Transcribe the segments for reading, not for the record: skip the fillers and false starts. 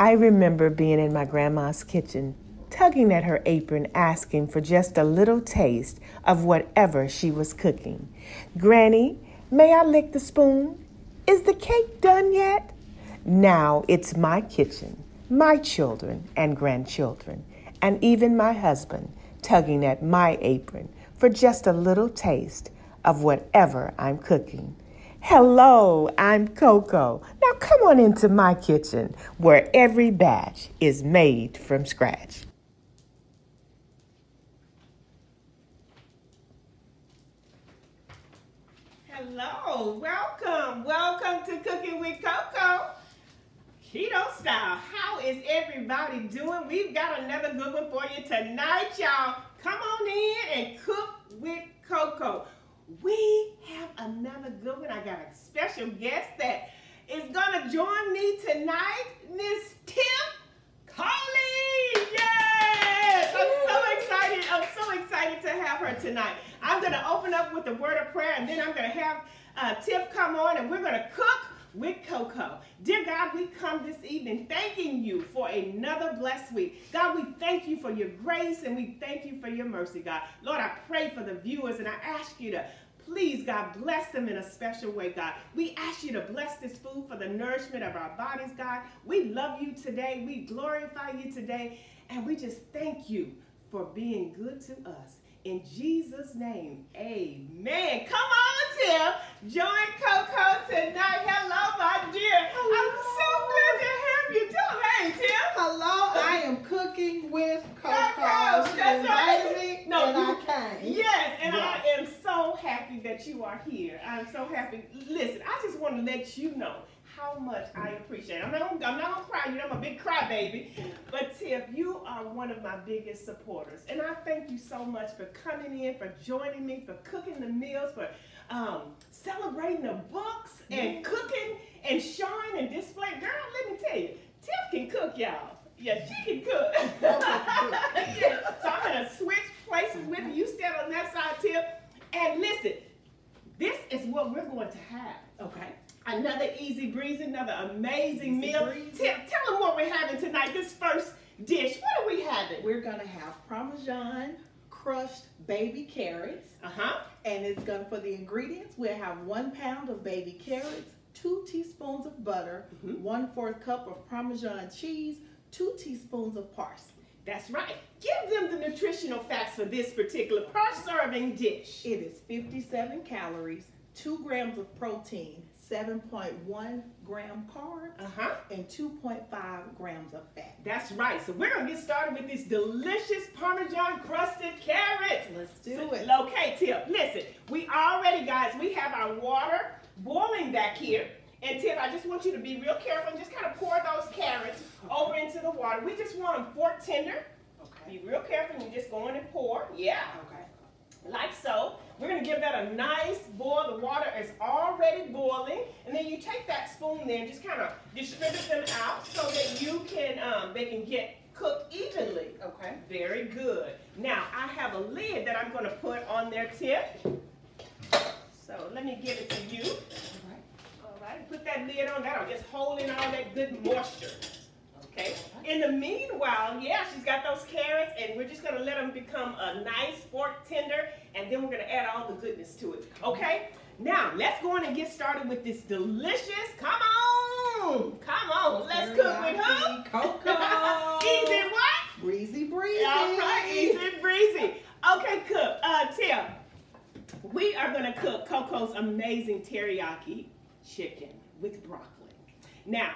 I remember being in my grandma's kitchen, tugging at her apron, asking for just a little taste of whatever she was cooking. Granny, may I lick the spoon? Is the cake done yet? Now it's my kitchen, my children and grandchildren, and even my husband tugging at my apron for just a little taste of whatever I'm cooking. Hello, I'm Coco. Now come on into my kitchen where every batch is made from scratch. Hello, welcome to Cooking with Coco, Keto style. How is everybody doing? We've got another good one for you tonight, y'all. Come on in and cook with Coco. We have another good one. I got a special guest that is gonna join me tonight, Miss Tiff Coley. Yes! I'm so excited to have her tonight. I'm gonna open up with a word of prayer, and then I'm gonna have Tiff come on, and we're gonna cook with Coco. Dear God, we come this evening thanking you for another blessed week. God, we thank you for your grace, and we thank you for your mercy, God. Lord, I pray for the viewers, and I ask you to please, God, bless them in a special way, God. We ask you to bless this food for the nourishment of our bodies, God. We love you today. We glorify you today, and we just thank you for being good to us. In Jesus' name, amen. Come on, Tim. Join Coco tonight. Hello, my dear. Hello. I'm so glad to have you. Tell them, hey, Tim. Hello, I am cooking with Coco. She invited me, and I came. Yes, and I am so happy that you are here. I'm so happy. Listen, I just want to let you know how much I appreciate it. I'm not gonna cry, you know, I'm a big crybaby. But Tiff, you are one of my biggest supporters. And I thank you so much for coming in, for joining me, for cooking the meals, for celebrating the books and cooking and showing and displaying. Girl, let me tell you, Tiff can cook, y'all. Yeah, she can cook. Yeah. So I'm gonna switch places with you. You stand on that side, Tiff. And listen, this is what we're going to have. Okay. Another easy breezy, another amazing meal. Tell them what we're having tonight, this first dish. What are we having? We're going to have Parmesan crushed baby carrots. And it's going for the ingredients. We'll have 1 pound of baby carrots, 2 teaspoons of butter, 1/4 cup of Parmesan cheese, 2 teaspoons of parsley. That's right. Give them the nutritional facts for this particular per serving dish. It is 57 calories, 2 grams of protein, 7.1 gram carbs, and 2.5 grams of fat. That's right. So we're going to get started with this delicious Parmesan crusted carrots. Let's do it. Okay, Tiff, listen. We already, guys, we have our water boiling back here. And Tiff, I just want you to be real careful and just kind of pour those carrots over into the water. We just want them fork tender. Okay. Be real careful and you just go in and pour. Yeah. Okay. Like so. We're going to give that a nice boil. The water is already boiling. And then you take that spoon there and just kind of distribute them out so that you can, they can get cooked evenly. Okay. Very good. Now, I have a lid that I'm going to put on their tip. So let me give it to you. All right. Put that lid on. That'll just hold in all that good moisture. Okay. In the meanwhile, yeah, she's got those carrots, and we're just going to let them become a nice fork tender, and then we're going to add all the goodness to it. Okay? Now, let's go on and get started with this delicious, come on, let's cook with who? Coco. Easy what? Breezy breezy. All right, easy breezy. Okay, Tim, we are going to cook Coco's amazing teriyaki chicken with broccoli. Now,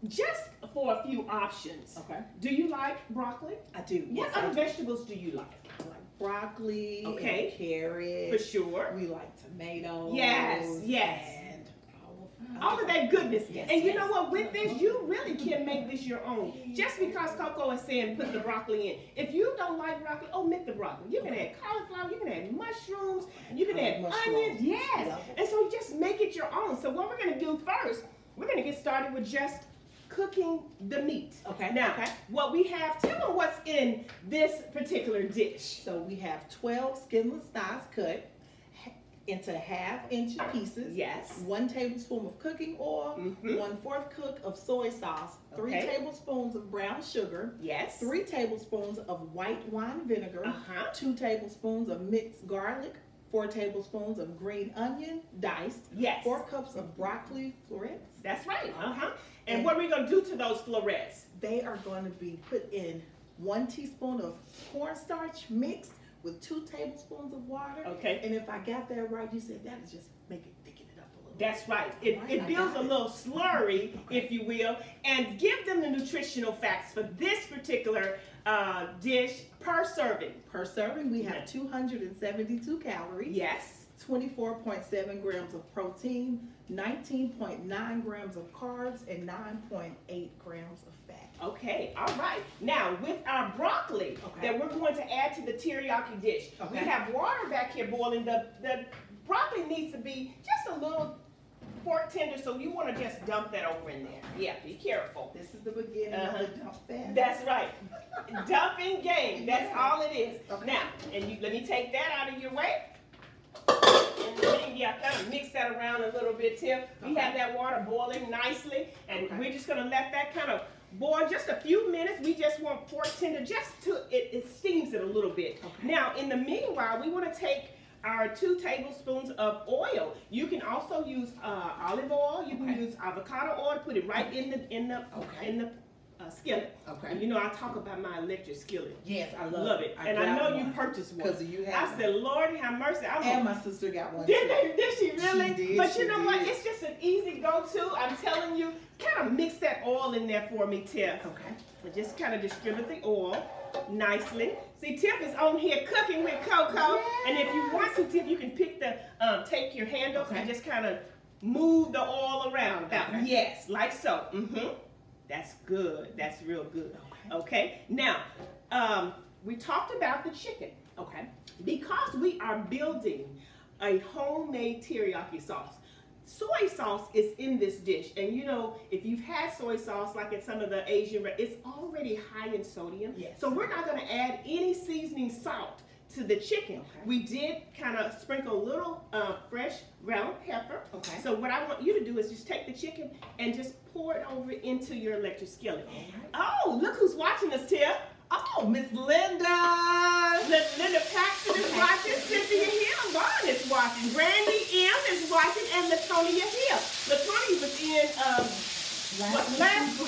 just for a few options. Okay. Do you like broccoli? I do. What other vegetables do you like? I like broccoli. Okay. And carrots. For sure. We like tomatoes. Yes. And all of that goodness. Yes, and you know what? With this, you really can make this your own. Just because Coco is saying put the broccoli in. If you don't like broccoli, omit the broccoli. You can add cauliflower. You can add mushrooms. You can add onions. Yes. And so just make it your own. So what we're going to do first, we're going to get started with just cooking the meat. Okay. Now, what we have, tell them what's in this particular dish. So we have 12 skinless thighs cut, into 1/2-inch pieces. Yes. 1 tablespoon of cooking oil. 1/4 cup of soy sauce. 3 tablespoons of brown sugar. Yes. 3 tablespoons of white wine vinegar. 2 tablespoons of mixed garlic. 4 tablespoons of green onion diced. Yes. 4 cups of broccoli florets. That's right. And what are we going to do to those florets? They are going to be put in 1 teaspoon of cornstarch mixed with 2 tablespoons of water. Okay. And if I got that right, you said that'll just make it thicken it up a little. That's right. It builds a little slurry, if you will. And give them the nutritional facts for this particular dish per serving. Per serving, we have 272 calories. Yes. 24.7 grams of protein, 19.9 grams of carbs, and 9.8 grams of fat. Okay, all right. Now, with our broccoli that we're going to add to the teriyaki dish, we have water back here boiling. The broccoli needs to be just a little fork tender, so you want to just dump that over in there. Yeah, be careful. This is the beginning of the dump fast. That's right. Dumping game. That's all it is. Now, let me take that out of your way. And then, kind of mix that around a little bit, Tiff. We have that water boiling nicely, and we're just going to let that kind of boil just a few minutes. We just want fork tender just to, it steams it a little bit. Now, in the meanwhile, we want to take our 2 tablespoons of oil. You can also use olive oil. You can use avocado oil. Put it right in the skillet. You know, I talk about my electric skillet. Yes, I love it. And I know you purchased one. Because you have I said, Lord have mercy. And my sister got one. Did she really? She did. But you know what? It's just an easy go-to. I'm telling you, kind of mix that oil in there for me, Tiff. And just kind of distribute the oil nicely. See, Tiff is on here cooking with Coco. And if you want to, Tiff, you can pick the, take your handles and just kind of move the oil around. Yes, like so. That's good. That's real good. Okay. Now, we talked about the chicken. Because we are building a homemade teriyaki sauce. Soy sauce is in this dish, and you know, if you've had soy sauce like at some of the Asian, it's already high in sodium. So we're not going to add any seasoning salt to the chicken. We did kind of sprinkle a little fresh ground pepper. So what I want you to do is just take the chicken and just pour it over into your electric skillet. Oh, look who's watching us, Tiff. Oh, Miss Linda. Linda Paxton is watching. Cynthia Hill Vaughn is watching. Brandy M is watching, and Latonia Hill. Latonia was in last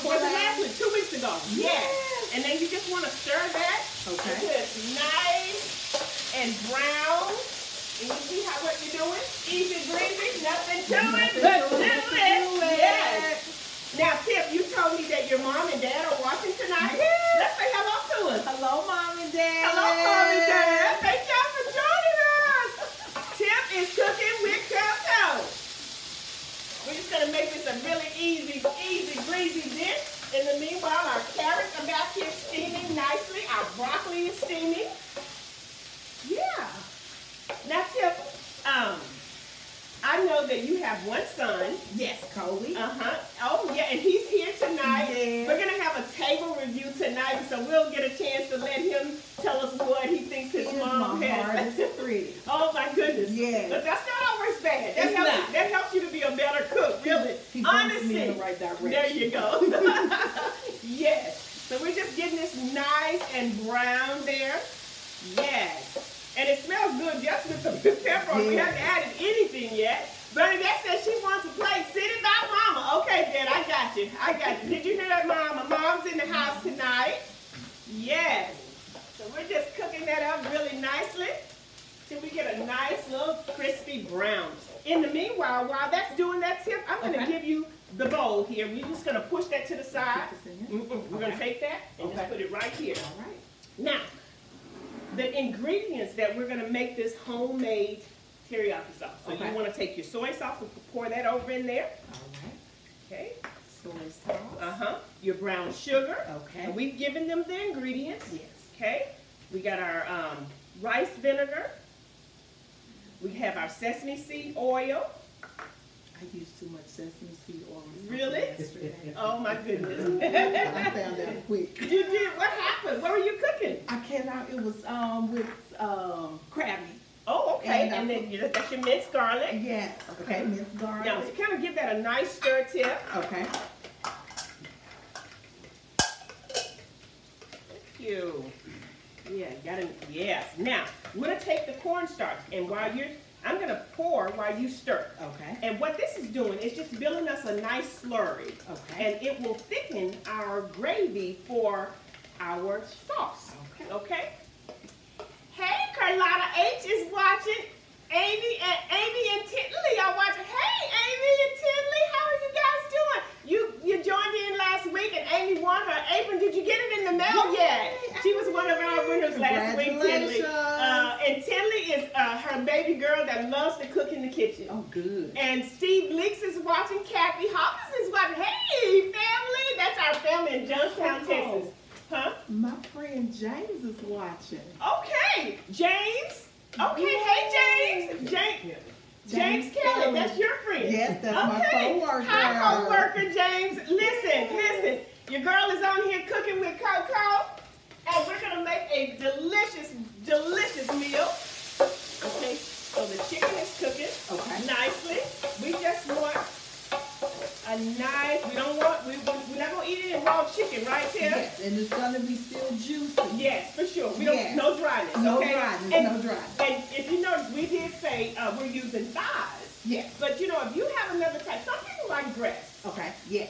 week, 2 weeks ago. Yes. And then you just want to stir that until it's nice and brown. And you see what you're doing? Easy breezy, nothing to it but do it. Yes. Now, Tiff, you told me that your mom and dad are watching tonight. Let's say hello to us. Hello, Mom and Dad. Hello, Mom and Dad. Thank y'all for joining us. Tiff is cooking with Coco. We're just going to make this a really easy, breezy dish. In the meanwhile, our carrots are back here steaming nicely. Our broccoli is steaming. Yeah. Now, Tiff, I know that you have one son. Yes, Coley. Oh, yeah, and he's here tonight. We're going to have a table review tonight, so we'll get a chance to let him tell us what he thinks his mom has. Oh, my goodness. Yes. But that's not always bad. That helps you to be a better cook, really. Honestly. Me in the right direction. There you go. Yes. So we're just getting this nice and brown there. Yes. And it smells good just with the pepper. We haven't added anything yet. Bernadette says she wants to play City by Mama. Okay, Dad, I got you. Did you hear that, Mama? Mom's in the house tonight. Yes. So we're just cooking that up really nicely till we get a nice little crispy brown. In the meanwhile, while that's doing that, Tiff, I'm going to give you the bowl here. We're just going to push that to the side. We're going to take that and just put it right here. All right. Now, the ingredients that we're going to make this homemade teriyaki sauce. So you want to take your soy sauce and pour that over in there. Okay. Soy sauce. Your brown sugar. And we've given them the ingredients. Okay. We got our rice vinegar. We have our sesame seed oil. I used too much sesame seed oil. Really? Oh my goodness. I found out quick. You did? What happened? What were you cooking? I cannot. It was with crab meat. Oh, okay. And And then that's your minced garlic. Yes. Okay, minced garlic. Now, to kind of give that a nice stir tip. Okay. Thank you. Yeah, you gotta, yes. Now, we're gonna take the cornstarch, and I'm gonna pour while you stir. Okay. And what this is doing is just building us a nice slurry. Okay. And it will thicken our gravy for our sauce. Okay? Hey, Carlotta H is watching. Amy and Titley are watching. Hey, Amy and Titley, how are you guys doing? You joined in last week, and Amy won her apron. Did you get it in the mail yet? She was one of our winners last week, Titley. And Titley is her baby girl that loves to cook in the kitchen. Oh, good. And Steve Leaks is watching. Kathy Hawkins is watching. Hey, family. That's our family in Johnstown, Texas. Huh? My friend James is watching. Okay, James. Okay, hey James. James Kelly, that's your friend. Yes, that's my co-worker. Hi, co-worker James. Listen. Your girl is on here cooking with Coco, and we're gonna make a delicious meal. Okay, so the chicken is cooking nicely. We just want a nice. We're not gonna eat it in raw chicken, right, Tim? Yes, and it's gonna be still juicy. Yes, for sure. We don't no dryness. No okay? dryness. And, no dryness. And if you notice, we did say we're using thighs. Yes. But you know, if you have another type, some people like breast. Okay. Yes.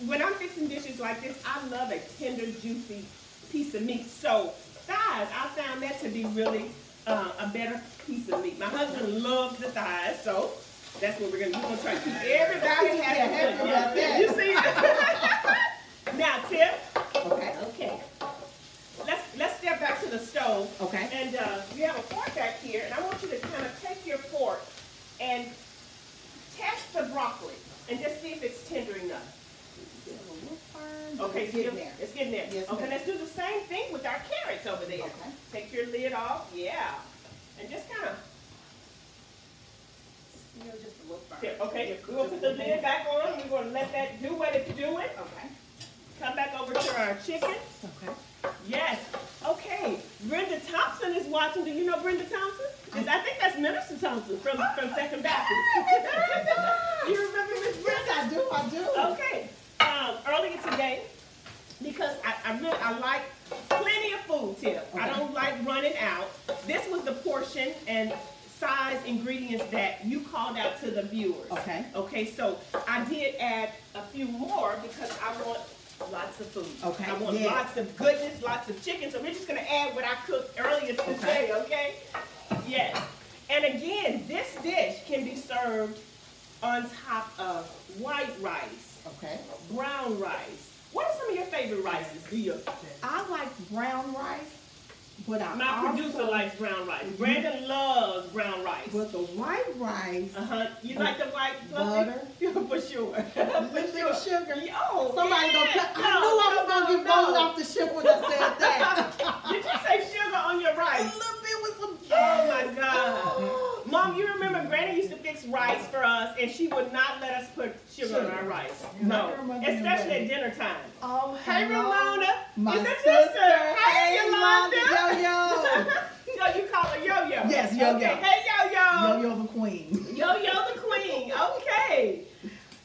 When I'm fixing dishes like this, I love a tender, juicy piece of meat. So thighs, I found that to be really a better piece of meat. My husband loves the thighs, so that's what we're gonna try to keep everybody happy. You see? Now, Tiff. Okay. Let's step back to the stove. Okay. And we have a fork back here, and I want you to kind of take your fork and test the broccoli and just see if it's tender enough. Okay, it's getting there. Yes, okay, let's do the same thing with our carrots over there. Okay. Take your lid off, yeah, and just kind of. Just a little burn. Okay, we're going to put the lid back on. We're going to let that do what it's doing. Okay. Come back over to our chicken. Okay. Yes. Okay. Brenda Thompson is watching. Do you know Brenda Thompson? I think that's Minister Thompson from Second Baptist. You remember Miss Brenda? Yes, I do. Okay. Earlier today, because I like plenty of food, Tiff. Okay. I don't like running out. This was the portion and size ingredients that you called out to the viewers. Okay. Okay, so I did add a few more because I want lots of food. Okay. I want lots of goodness, lots of chicken. So we're just gonna add what I cooked earlier today, okay? Yes. And again, this dish can be served on top of white rice. Okay. Brown rice. What are some of your favorite rices? I like brown rice. But my producer likes brown rice. Brandon loves brown rice. But the white rice. You like the white butter? For sure. With little sugar. Oh, somebody gonna cut. I knew I was gonna get rolled off the ship when I said that. Did you say sugar on your rice? A little bit with some. Oh my God. Mom, you remember Granny used to fix rice for us, and she would not let us put sugar on our rice. No, especially at dinner time. Oh, hey, Ramona. My sister. Hey, Yolanda. Yo-Yo. So you call her Yo-Yo? Yes, Yo-Yo. Okay. Hey, Yo-Yo. Yo-Yo the queen. Yo-Yo the queen. Okay.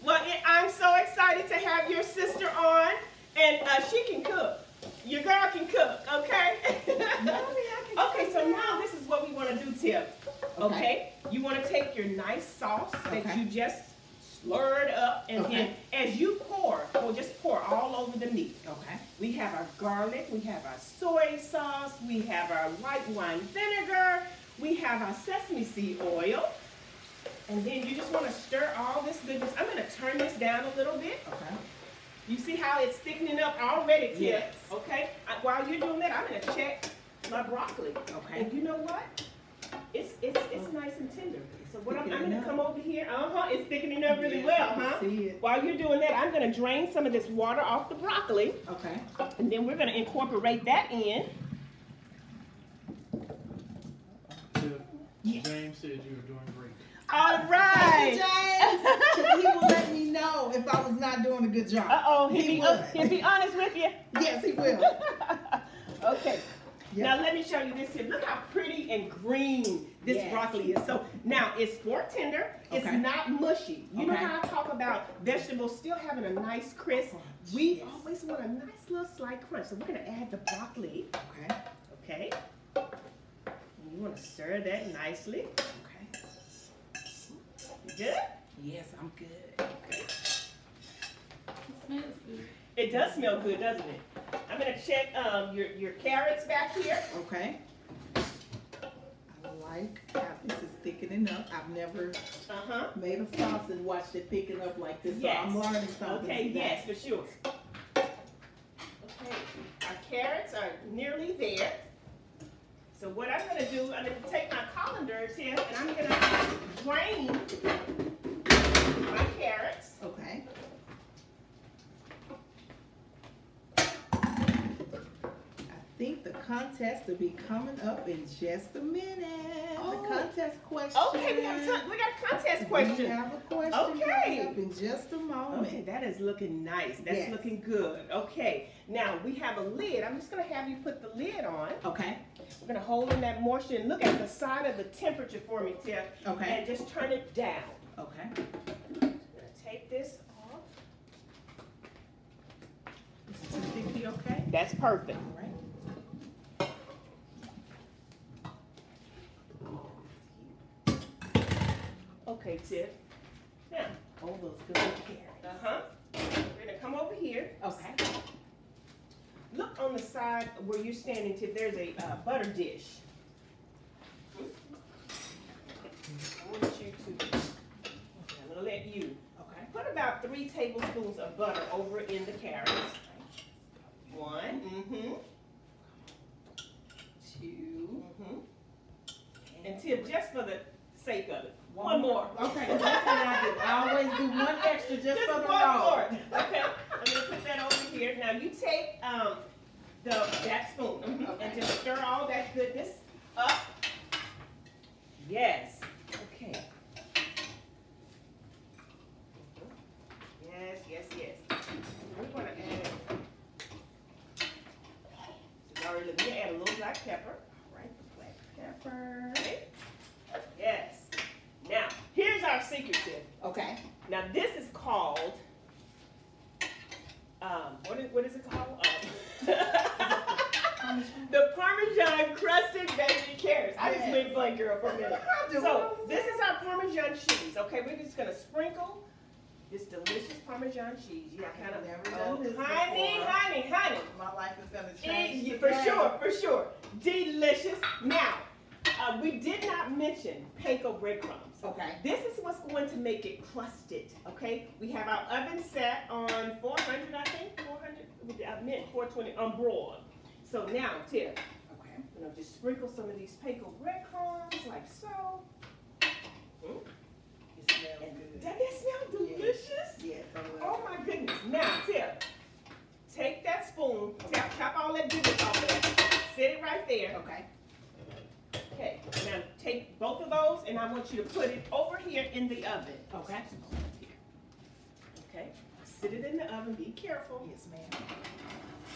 Well, I'm so excited to have your sister on, and she can cook. Your girl can cook, okay? Okay, so now this is what we want to do, Tiff. Okay? You want to take your nice sauce that you just slurred up, and then as you pour, just pour all over the meat. Okay. We have our garlic, we have our soy sauce, we have our white wine vinegar, we have our sesame seed oil, and then you just want to stir all this goodness. I'm going to turn this down a little bit. Okay. You see how it's thickening up already, Tiff? Yes. Okay. While you're doing that, I'm going to check my broccoli. Okay. And you know what? It's nice and tender. So what I'm going to come over here. It's thickening up really well, huh? See it. While you're doing that, I'm going to drain some of this water off the broccoli. Okay. And then we're going to incorporate that in. Yes. James said you were doing great. All right. James, he will let me know if I was not doing a good job. He'll be honest with you. Yes, he will. Okay. Now let me show you this here. Look how pretty and green this broccoli is. So now it's more tender. It's not mushy. You know how I talk about vegetables still having a nice crisp? We always want a nice little slight crunch. So we're going to add the broccoli. Okay. And you want to stir that nicely. You good? Yes, I'm good. Okay. It does smell good, doesn't it? I'm gonna check your carrots back here. Okay. I like how this is thickening up. I've never made a sauce and watched it thicken up like this. So I'm learning something. Okay, yes, for sure. Okay, our carrots are nearly there. So what I'm gonna do, I'm gonna take my colander, Tiff, and I'm gonna drain my carrots. Okay. I think the contest will be coming up in just a minute. The contest question. Okay, we got a contest question. We have a question coming up in just a moment. Okay, that is looking nice. That's looking good. Okay, now we have a lid. I'm just going to have you put the lid on. Okay. We're going to hold in that moisture and look at the side of the temperature for me, Tiff. Okay. And just turn it down. Okay. I'm going to take this off. Is 250 okay? That's perfect. All right. Okay, Tiff. Now, Oh, those good carrots. We're gonna come over here. Okay. Look on the side where you're standing, Tiff. There's a butter dish. I want you to. I'm gonna let you. Okay. Put about 3 tablespoons of butter over in the carrots. 1. 2. And Tiff, just for the sake of it. One more. Okay, that's what I do. I always do one extra just for the one roll. more. Okay, I'm gonna put that over here. Now you take that spoon and just stir all that goodness up. Yes. Okay. Yes. We're gonna add. We're gonna add a little black pepper. All right, black pepper. Okay. Yes. Now, here's our secret tip. Okay. Now, this is called, what is it called? The Parmesan Crusted baby carrots. I just went blank, girl, for a minute. So, this is our Parmesan cheese, okay? We're just going to sprinkle this delicious Parmesan cheese. Yeah, kind of. Never done this before. Honey. My life is going to change For sure. Delicious. Now, we did not mention panko breadcrumbs. Okay. This is what's going to make it crusted, okay? We have our oven set on 400, I think, 400, I meant 420, on broad. So now, Tiff, I'm going to just sprinkle some of these panko breadcrumbs, like so. It smells good. Doesn't it smell delicious? Yes. Oh my goodness. Now, Tiff, take that spoon, chop all that goodness off of that. Set it right there. Okay. Okay, now take both of those and I want you to put it over here in the oven. Okay. Okay, sit it in the oven, be careful. Yes, ma'am.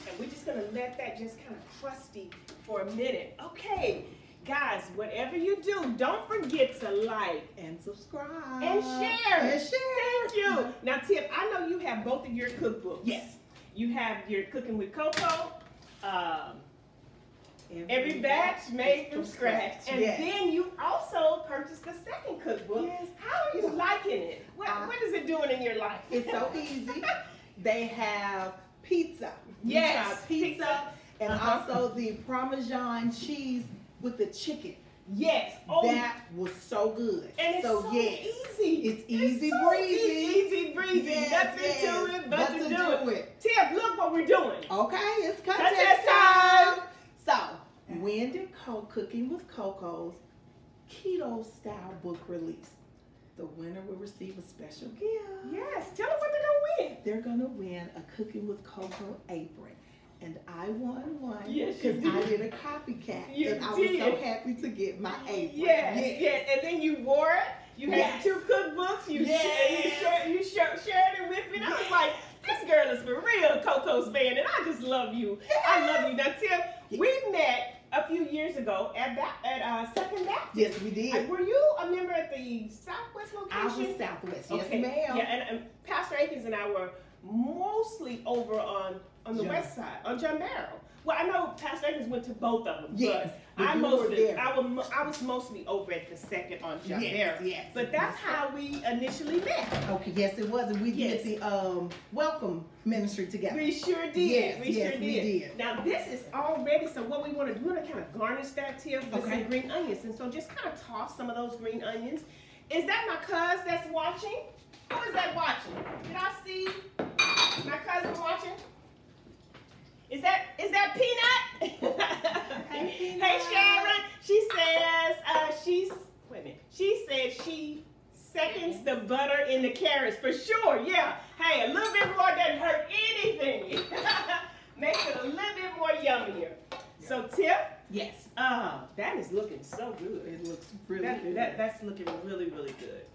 And we're just gonna let that just kind of crusty for a minute. Okay, guys, whatever you do, don't forget to like and subscribe. And share. Thank you. Now, Tiff, I know you have both of your cookbooks. Yes. You have your Cooking with Coco. Every batch made from scratch. And then you also purchased the second cookbook. Yes. How are you liking it? What is it doing in your life? It's so easy. They have pizza. Yes. Pizza. And also the Parmesan cheese with the chicken. Yes. That was so good. And it's so easy. It's easy breezy. Easy breezy. Yes, Nothing to it but to do it. Tiff, look what we're doing. Okay, it's contest time. So, when did Cooking with Coco's Keto Style book release? The winner will receive a special gift. Yes, tell them what they're going to win. They're going to win a Cooking with Coco apron. And I won one because I did a copycat. And I was so happy to get my apron. Yes. And then you wore it. You had 2 cookbooks. You shared it with me. And I was like, this girl is for real Coco's fan. And I just love you. I love you. Now, Tim, we met a few years ago at Second Baptist. Yes, we did. Were you a member at the Southwest location? I was Southwest. Yes, okay. ma'am. Yeah, and Pastor Akins and I were mostly over on the west side, on John Barrow. Well, I know Pastor Akins went to both of them, yes, but I was mostly over at the second on John Barrow. Yes, but that's how we initially met. Okay, yes, it was, and we did the welcome ministry together. We sure did. Yes, we sure did. Now this is all ready, so what we want to do, we want to kind of garnish that tip with some green onions, and so just kind of toss some of those green onions. Is that my cousin that's watching? Who is that watching? Did I see my cousin watching? Is that Peanut? Hey, Peanut. Hey, Sharon. She says she said she seconds the butter in the carrots for sure. Yeah. Hey, a little bit more doesn't hurt anything. Makes it a little bit more yummier. So Tiff. Yes. That is looking so good. It looks really good. That's looking really, really good.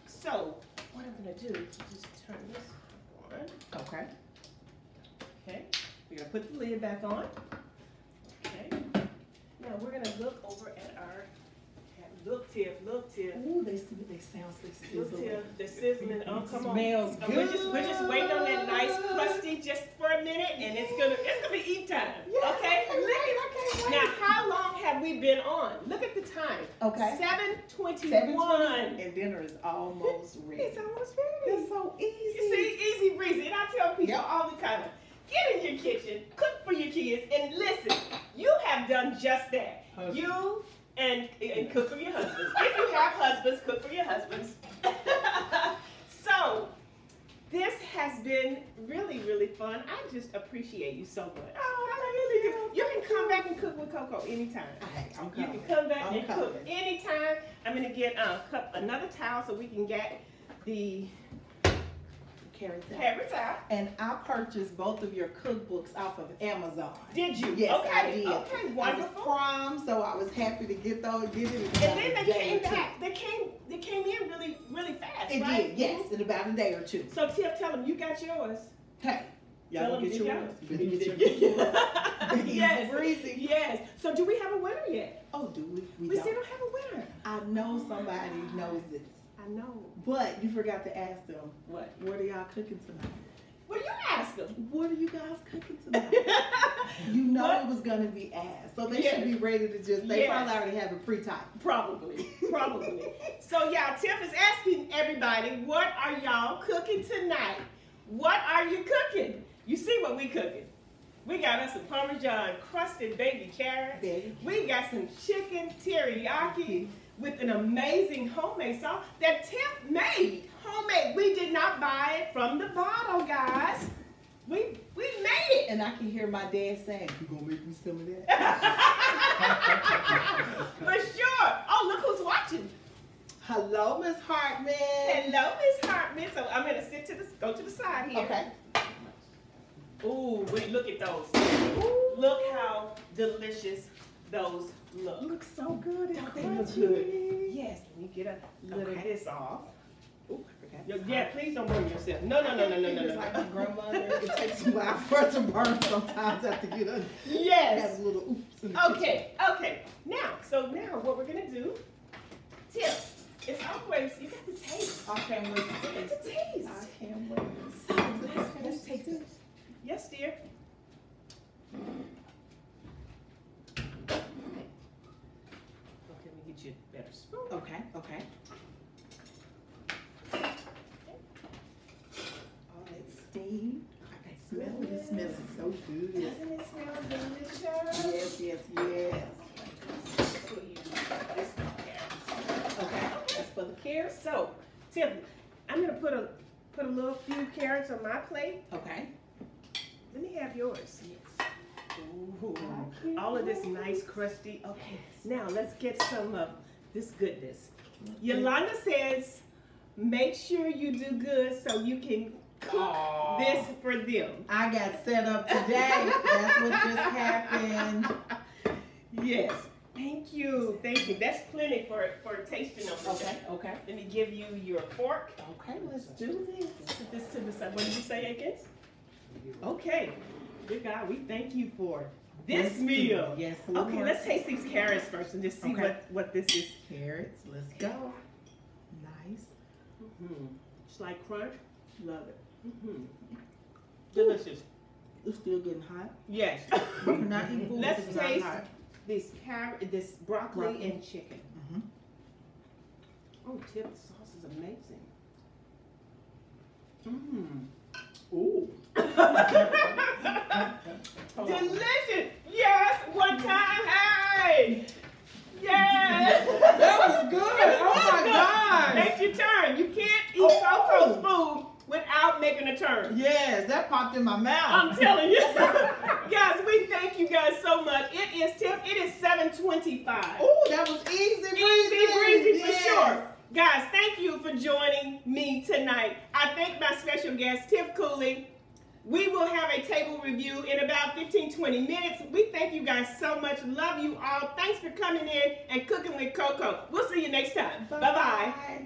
So what I'm gonna do is just turn this on. Okay. Okay. We're gonna put the lid back on. Okay. Now we're gonna look over at our. Look, Tiff. Ooh, they sound so sizzling. Look, Tiff. The sizzling. Oh, come on. Smells good. We're just waiting on that nice crusty just for a minute, and it's gonna be eat time. Yes, okay. Okay. Now, how long have we been on? Look at the time. Okay. 7:21. And dinner is almost ready. It's almost ready. It's so easy. You see, easy breezy. And I tell people all the time, get in your kitchen, cook for your kids, and listen, you have done just that. You and cook for your husbands. If you have husbands, cook for your husbands. So, this has been really, really fun. I just appreciate you so much. Oh, I really do. You can come back and cook with Coco anytime. I'm coming. You can come back and cook anytime. I'm going to get another towel so we can get the carrots out. And I purchased both of your cookbooks off of Amazon. Did you? Yes, okay. I did. Okay, wonderful. I was prom, so I was happy to get those. And then they came back. They came in really, really fast. It right? did, yes, in about a day or two. So Tiff, tell them you got yours. Hey, y'all gonna get yours? Yes, breezy. Yes. So do we have a winner yet? Oh, do we? We still don't have a winner. I know somebody knows this. I know. But you forgot to ask them. What? What are y'all cooking tonight? Well, you ask them. What are you guys cooking tonight? You know it was going to be asked. So they should be ready to just, they probably already have it pre-typed. Probably. So y'all, Tiff is asking everybody, what are y'all cooking tonight? What are you cooking? You see what we cooking. We got us some Parmesan Crusted baby carrots. We got some chicken teriyaki with an amazing homemade sauce that Tiff made. Homemade. We did not buy it from the bottle, guys. We made it. And I can hear my dad saying, "You gonna make me some of that?" For sure. Oh, look who's watching. Hello, Miss Hartman. Hello, Miss Hartman. So I'm gonna go to the side here. Okay. Ooh, wait, look at those. Ooh. Look how delicious those look. Look so good. Don't they look good? Yes. Let me get a little of this off. Ooh, I forgot. Yeah, please don't burn yourself. No. It's like my grandmother. It takes a while for it to burn sometimes after you done. Yes. Have a little oops in the kitchen. Okay. Now what we're gonna do, Tiff, it's always, you got to taste. I can't wait to taste. I can't wait. So let's taste this. Yes, dear. Okay, let me get you a better spoon. Okay. Oh, it's steamed. I can smell it. It smells so good. Doesn't it smell delicious? Yes. Okay, that's for the carrots. So, Tiff, I'm gonna put a little few carrots on my plate. Okay. Let me have yours. Yes. Ooh, all of this nice crusty. Okay, now let's get some of this goodness. Yolanda says, make sure you do good so you can cook this for them. I got set up today. That's what just happened. Yes. Thank you. That's plenty for tasting them. Okay. Let me give you your fork. Okay, let's do this. Put this to the side. What did you say, Akins? Okay. Good God, we thank you for this meal. Yes. Okay, let's taste these carrots first and just see what this is. Carrots, let's go. Nice. Slight crunch. Love it. Delicious. It's still getting hot. Yes. You cannot eat food. Let's if it's not taste hot. this broccoli and chicken. Oh, Tiff, the sauce is amazing. Ooh. Delicious. Yes, one time. Hey. Yes. That was good. Oh my God. Take your turn. You can't eat Coco's food without making a turn. Yes, that popped in my mouth. I'm telling you. Guys, we thank you guys so much. It is Tiff. It is 7:25. Oh, that was easy breezy. For sure. Guys, thank you for joining me tonight. I thank my special guest, Tiff Coley. We will have a table review in about 15-20 minutes. We thank you guys so much. Love you all. Thanks for coming in and cooking with Coco. We'll see you next time. Bye-bye.